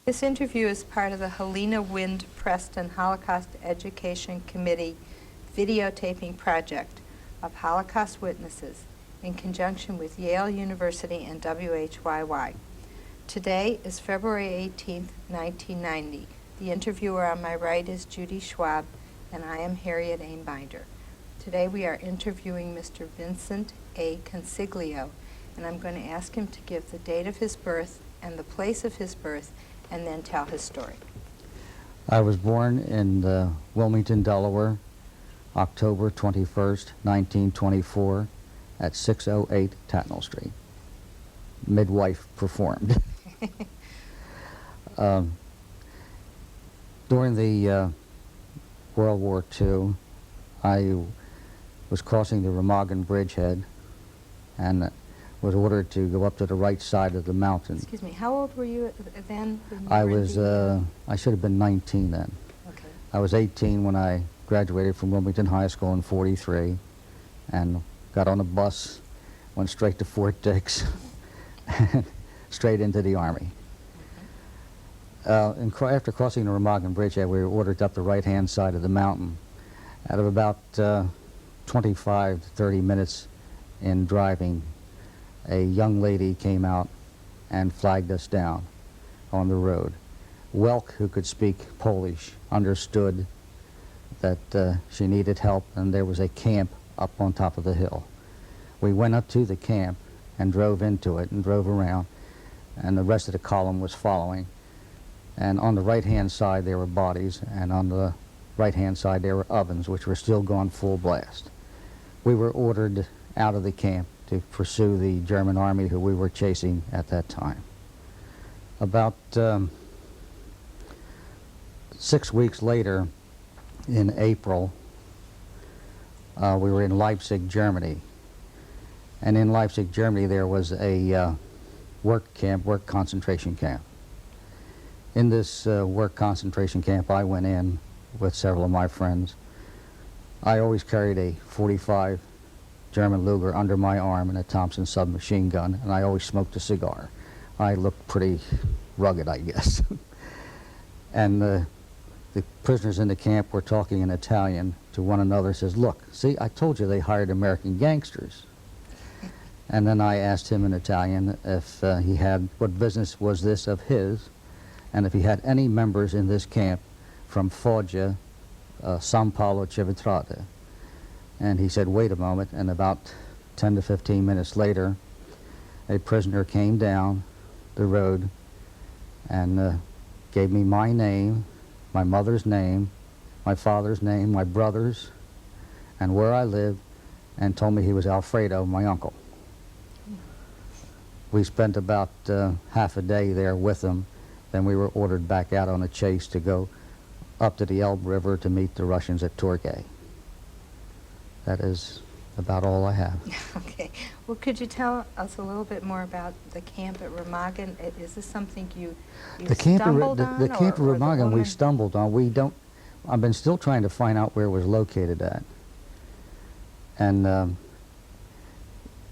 This interview is part of the Helena Wind Preston Holocaust Education Committee videotaping project of Holocaust witnesses in conjunction with Yale University and WHYY. Today is February 18, 1990. The interviewer on my right is Judy Schwab, and I am Harriet Aimbinder. Today we are interviewing Mr. Vincent A. Consiglio, and I'm going to ask him to give the date of his birth and the place of his birth, and then tell his story. I was born in Wilmington, Delaware, October 21st, 1924, at 608 Tatnall Street. Midwife performed. During the World War II, I was crossing the Remagen bridgehead and was ordered to go up to the right side of the mountain. Excuse me, how old were you then? I should have been 19 then. Okay. I was 18 when I graduated from Wilmington High School in '43 and got on a bus, went straight to Fort Dix, and straight into the Army. After crossing the Remagen bridgehead, we were ordered up the right-hand side of the mountain. Out of about 25 to 30 minutes in driving, a young lady came out and flagged us down on the road. Welk, who could speak Polish, understood that she needed help, and there was a camp up on top of the hill. We went up to the camp and drove into it and drove around, and the rest of the column was following. And on the right-hand side there were bodies, and on the right-hand side there were ovens, which were still going full blast. We were ordered out of the camp to pursue the German army who we were chasing at that time. About 6 weeks later, in April, we were in Leipzig, Germany. And in Leipzig, Germany, there was a work concentration camp. In this work concentration camp, I went in with several of my friends. I always carried a .45 German Luger under my arm and a Thompson submachine gun, and I always smoked a cigar. I looked pretty rugged, I guess. And the prisoners in the camp were talking in Italian to one another. Says, "Look, see, I told you they hired American gangsters." And then I asked him in Italian if he had, what business was this of his, and if he had any members in this camp from Foggia, San Paolo, Civitrate. And he said, "Wait a moment," and about 10 to 15 minutes later, a prisoner came down the road and gave me my name, my mother's name, my father's name, my brother's, and where I lived, and told me he was Alfredo, my uncle. We spent about half a day there with him. Then we were ordered back out on a chase to go up to the Elbe River to meet the Russians at Torgay. That is about all I have. Okay. Well, could you tell us a little bit more about the camp at Remagen? Is this something you stumbled on? The camp at Remagen we stumbled on. I've been still trying to find out where it was located at. And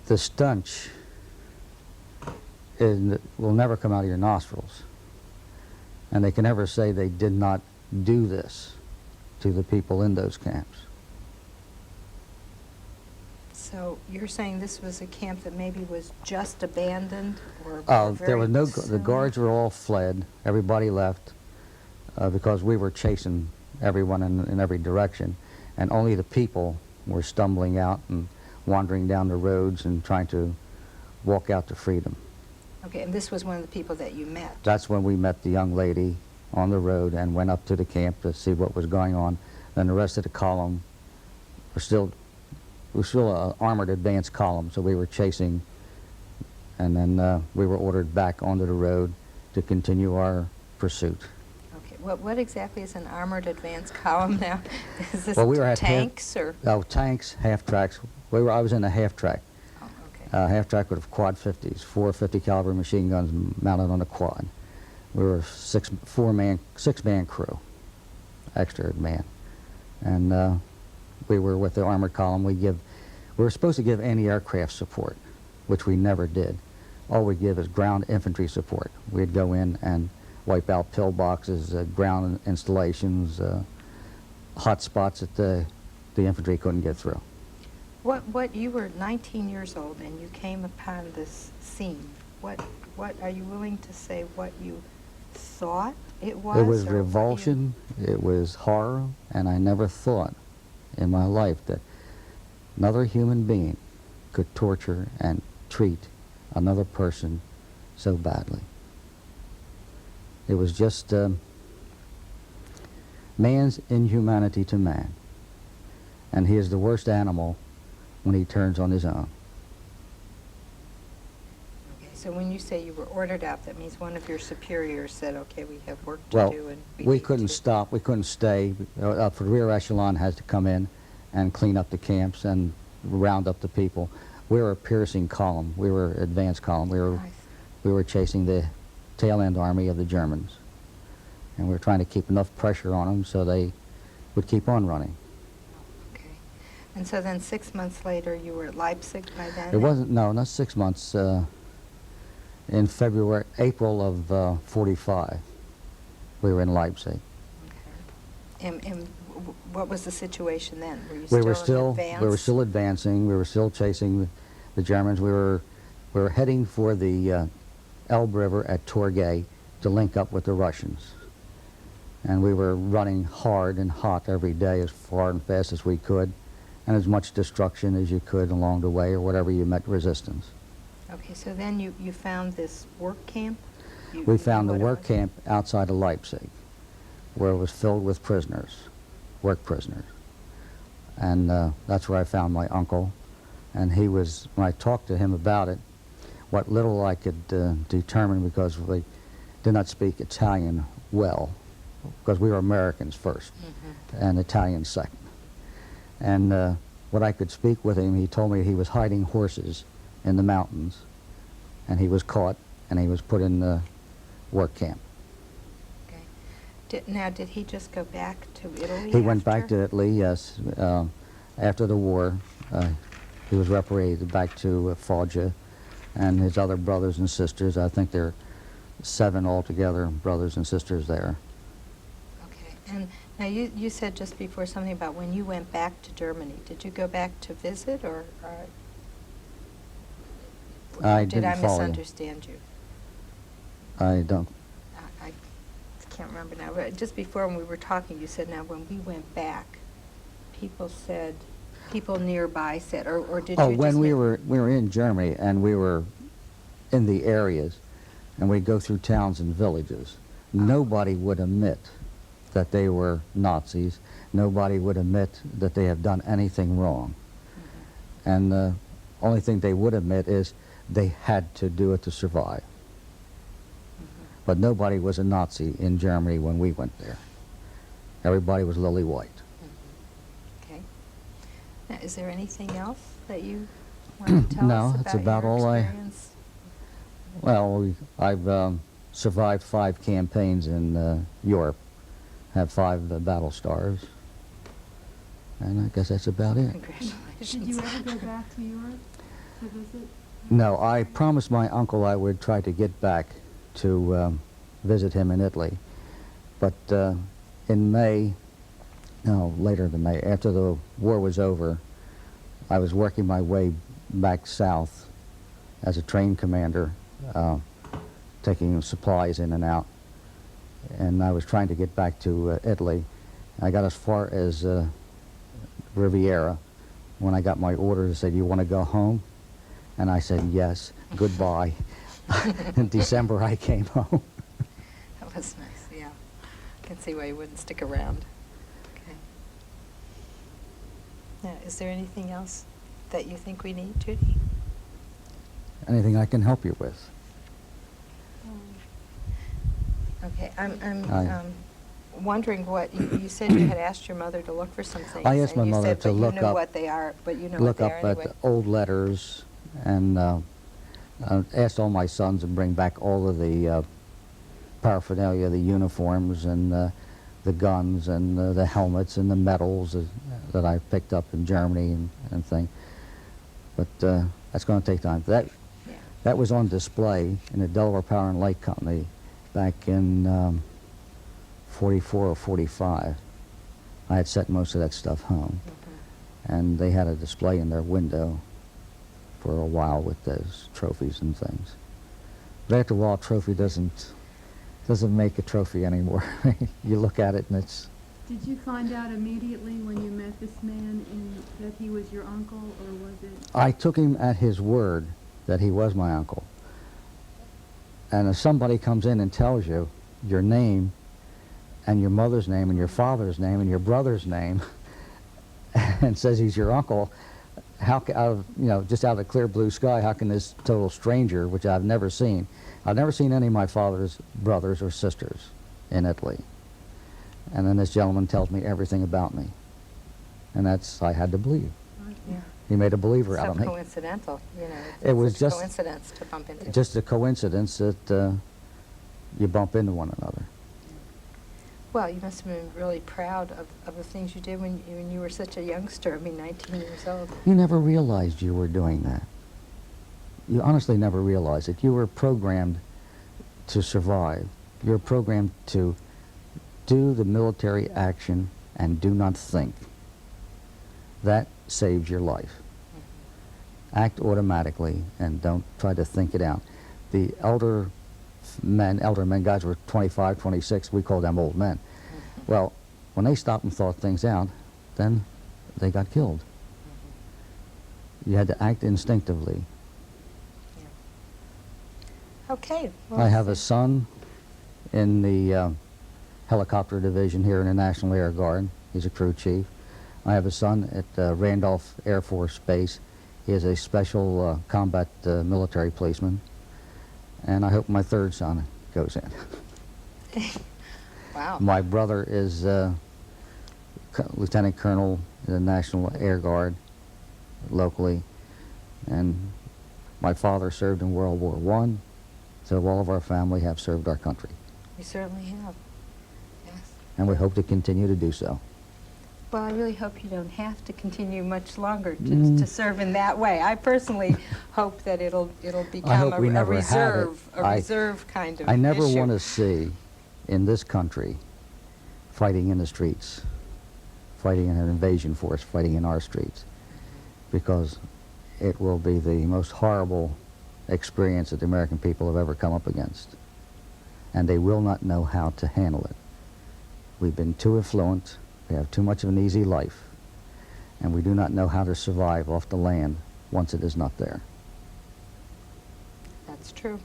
the stench will never come out of your nostrils. And they can never say they did not do this to the people in those camps. So you're saying this was a camp that maybe was just abandoned, or there was no. The guards were all fled. Everybody left because we were chasing everyone in every direction, and only the people were stumbling out and wandering down the roads and trying to walk out to freedom. Okay, and this was one of the people that you met. That's when we met the young lady on the road and went up to the camp to see what was going on. Then the rest of the column was still an armored advance column, so we were chasing, and then we were ordered back onto the road to continue our pursuit. Okay, what exactly is an armored advance column now? Is this we were tanks or? Oh, tanks, half-tracks. I was in a half-track. Oh, okay. Half-track with quad 50s, 4 50 caliber machine guns mounted on a quad. We were a six-man crew, extra man, and we were with the armored column. We were supposed to give anti-aircraft support, which we never did. All we give is ground infantry support. We'd go in and wipe out pillboxes, ground installations, hot spots that the infantry couldn't get through. What you were 19 years old and you came upon this scene. What are you willing to say what you thought it was? It was or what you- revulsion, it was horror, and I never thought in my life that another human being could torture and treat another person so badly. It was just man's inhumanity to man. And he is the worst animal when he turns on his own. Okay, so when you say you were ordered out, that means one of your superiors said, okay, we have work to Well, do. And we need couldn't to- stop, we couldn't stay. For the rear echelon has to come in and clean up the camps and round up the people. We were a piercing column. We were advanced column. We were chasing the tail end army of the Germans. And we were trying to keep enough pressure on them so they would keep on running. Okay. And so then 6 months later, you were at Leipzig by then? It wasn't, no, not 6 months. In April of 45, we were in Leipzig. Okay. And what was the situation then? Were you We were still still advancing. We were still chasing the Germans. We were heading for the Elbe River at Torgay to link up with the Russians. And we were running hard and hot every day as far and fast as we could, and as much destruction as you could along the way or whatever you met resistance. Okay, so then you found this work camp? We found the what it work was? camp outside of Leipzig, where it was filled with prisoners, work prisoners. And that's where I found my uncle. And he was, when I talked to him about it, what little I could determine, because we did not speak Italian well, because we were Americans first, and Italians second. And what I could speak with him, he told me he was hiding horses in the mountains, and he was caught, and he was put in the work camp. Okay. Now, did he just go back to Italy He went back after? to Italy, yes. After the war, he was repatriated back to Foggia, and his other brothers and sisters. I think there are 7 altogether, brothers and sisters there. Okay. And now you said just before something about when you went back to Germany. Did you go back to visit, or I did I didn't follow you. misunderstand you? I don't. I can't remember now. But just before when we were talking, you said, now when we went back, people nearby said, or did Oh, you when just we were in Germany and we were in the areas, and we'd go through towns and villages, nobody would admit that they were Nazis. Nobody would admit that they have done anything wrong. And the only thing they would admit is they had to do it to survive. But nobody was a Nazi in Germany when we went there. Everybody was lily white. Okay. Now, is there anything else that you want to tell No, us that's about about your all I- experience? Well, I've survived 5 campaigns in Europe, have 5 battle stars, and I guess that's about it. Congratulations. Did you ever go back to Europe to visit? No, I promised my uncle I would try to get back to visit him in Italy, but in May, no, later than May, after the war was over, I was working my way back south as a train commander, taking supplies in and out, and I was trying to get back to Italy. I got as far as Riviera. When I got my orders, they said, "You want to go home?" And I said, "Yes, goodbye." In December, I came home. That was nice, yeah. I can see why you wouldn't stick around. Okay. Now, is there anything else that you think we need, Judy? Anything I can help you with? Okay, I'm Aye. wondering what, you said you had asked your mother to look for some things. I asked and my you mother said, to but look you know up- what they are, but you know Look what they up are at anyway. old letters, and asked all my sons to bring back all of the paraphernalia, the uniforms and the guns and the helmets and the medals that I picked up in Germany and things. But that's going to take time. Yeah. That was on display in the Delaware Power and Light Company back in 44 or 45. I had sent most of that stuff home. And they had a display in their window for a while with those trophies and things. But after a while, a trophy doesn't make a trophy anymore. You look at it and it's... Did you find out immediately when you met this man that he was your uncle, or was it? I took him at his word that he was my uncle. And if somebody comes in and tells you your name and your mother's name and your father's name and your brother's name and says he's your uncle, just out of the clear blue sky, how can this total stranger, which I've never seen any of my father's brothers or sisters in Italy. And then this gentleman tells me everything about me. And I had to believe. Yeah. He made a believer out of me. So coincidental, you know. It was just coincidence to bump into. Just a coincidence that you bump into one another. Well, you must have been really proud of the things you did when you were such a youngster. I mean, 19 years old. You never realized you were doing that. You honestly never realized it. You were programmed to survive. You were programmed to do the military action and do not think. That saves your life. Act automatically and don't try to think it out. The elder men, guys were 25, 26, we call them old men. Well, when they stopped and thought things out, then they got killed. You had to act instinctively. Okay. Well, I have a son in the helicopter division here in the National Air Guard. He's a crew chief. I have a son at Randolph Air Force Base. He is a special combat military policeman. And I hope my third son goes in. Wow. My brother is Lieutenant Colonel in the National Air Guard locally. And my father served in World War I. So all of our family have served our country. We certainly have. Yes. And we hope to continue to do so. Well, I really hope you don't have to continue much longer to serve in that way. I personally hope that it'll become a reserve kind of I never issue. want to see in this country fighting in the streets, fighting in an invasion force, fighting in our streets, because it will be the most horrible experience that the American people have ever come up against. And they will not know how to handle it. We've been too affluent. We have too much of an easy life, and we do not know how to survive off the land once it is not there. That's true.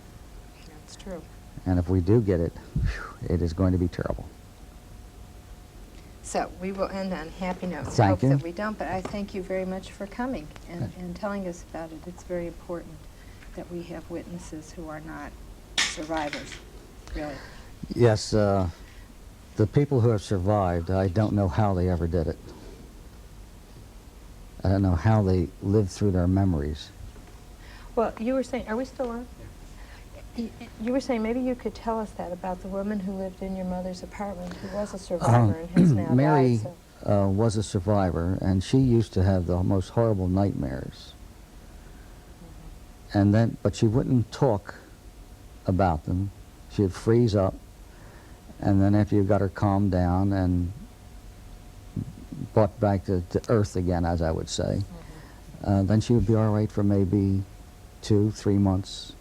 That's true. And if we do get it, it is going to be terrible. So we will end on happy notes. Thank I hope you. that we don't, but I thank you very much for coming and telling us about it. It's very important that we have witnesses who are not survivors, really. Yes, the people who have survived, I don't know how they ever did it. I don't know how they lived through their memories. Well, you were saying, are we still on? You were saying maybe you could tell us that about the woman who lived in your mother's apartment who was a survivor and has now Mary died. So. Was a survivor, and she used to have the most horrible nightmares. And then, but she wouldn't talk about them. She'd freeze up, and then after you got her calmed down and brought back to earth again, as I would say, then she would be all right for maybe 2-3 months.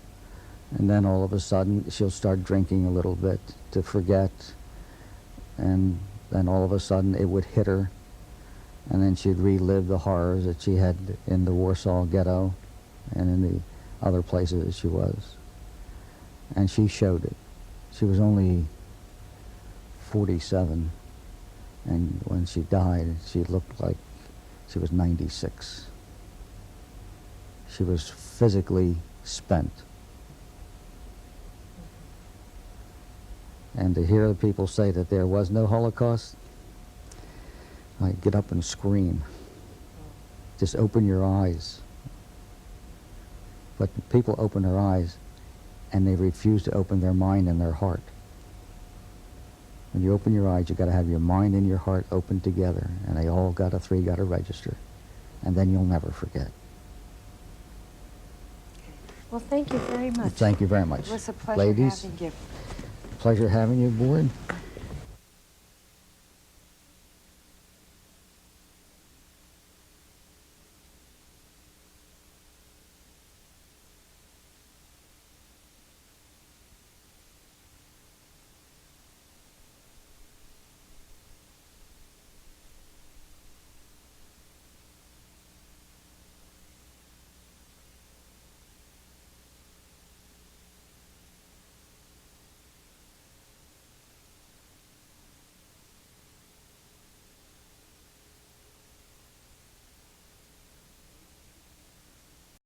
And then all of a sudden, she'll start drinking a little bit to forget. And then all of a sudden, it would hit her. And then she'd relive the horrors that she had in the Warsaw Ghetto and in the other places that she was. And she showed it. She was only 47. And when she died, she looked like she was 96. She was physically spent. And to hear the people say that there was no Holocaust, I get up and scream. Just open your eyes. But people open their eyes, and they refuse to open their mind and their heart. When you open your eyes, you've got to have your mind and your heart open together, and they all three got to register. And then you'll never forget. Well, thank you very much. Thank you very much. It was a pleasure Ladies, having you. Pleasure having you aboard.